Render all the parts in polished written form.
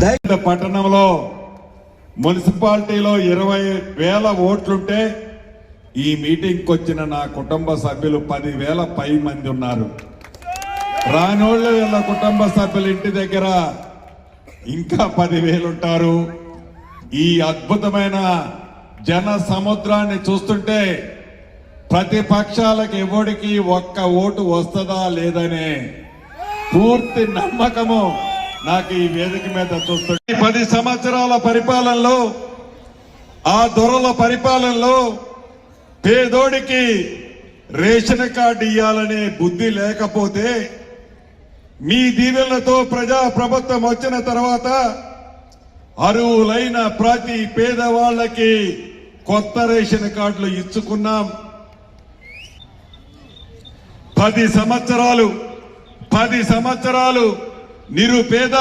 పట్టణంలో మున్సిపాలిటీలో 20,000 ఓట్లుంటే ఈ మీటింగ్కి వచ్చిన నా కుటుంబ సభ్యులు 10,000 పై మంది ఉన్నారు. రానోళ్ళు వీళ్ళ కుటుంబ సభ్యుల ఇంటి దగ్గర ఇంకా 10,000 ఉంటారు. ఈ అద్భుతమైన జన సముద్రాన్ని చూస్తుంటే ప్రతిపక్షాలకు ఎవరికి ఒక్క ఓటు వస్తుందా లేదనే పూర్తి నమ్మకము నాకు ఈ వేదిక మీద చూస్తుంటే 10 సంవత్సరాల పరిపాలనలో ఆ దొరల పరిపాలనలో పేదోడికి రేషన్ కార్డు ఇవ్వాలనే బుద్ధి లేకపోతే మీ దీవెనలతో ప్రజా ప్రభుత్వం వచ్చిన తర్వాత అర్హులైన ప్రతి పేదవాళ్ళకి కొత్త రేషన్ కార్డులు ఇచ్చుకున్నాం. 10 సంవత్సరాలు నిరుపేద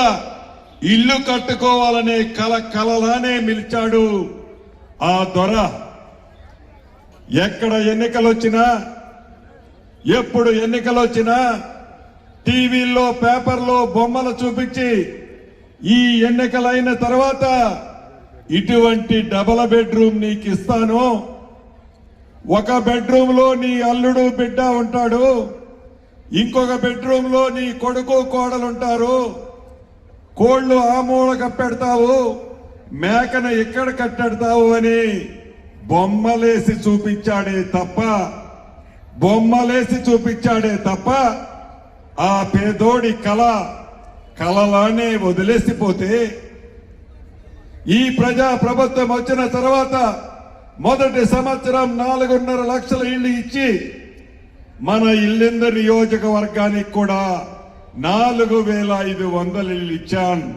ఇల్లు కట్టుకోవాలనే కలలానే మిలిచాడు ఆ దొర. ఎక్కడ ఎన్నికలు వచ్చినా ఎప్పుడు ఎన్నికలు వచ్చినా టీవీల్లో పేపర్లో బొమ్మలు చూపించి ఈ ఎన్నికలైన తర్వాత ఇటువంటి డబల్ బెడ్రూమ్ నీకు ఇస్తాను, ఒక బెడ్రూమ్ లో నీ అల్లుడు బిడ్డ ఉంటాడు, ఇంకొక బెడ్రూమ్ లో నీ కొడుకు కోడలు ఉంటారు, కోళ్లు ఆ మూల కప్పెడతావు, మేకను ఇక్కడ కట్టెడతావు అని బొమ్మలేసి చూపించాడే తప్ప ఆ పేదోడి కలలానే వదిలేసిపోతే ఈ ప్రజా ప్రభుత్వం వచ్చిన తర్వాత మొదటి సంవత్సరం 4.5 లక్షల ఇళ్లు ఇచ్చి మన ఇల్లెందు నియోజకవర్గానికి కూడా 4,500 ఇళ్లు ఇచ్చాను.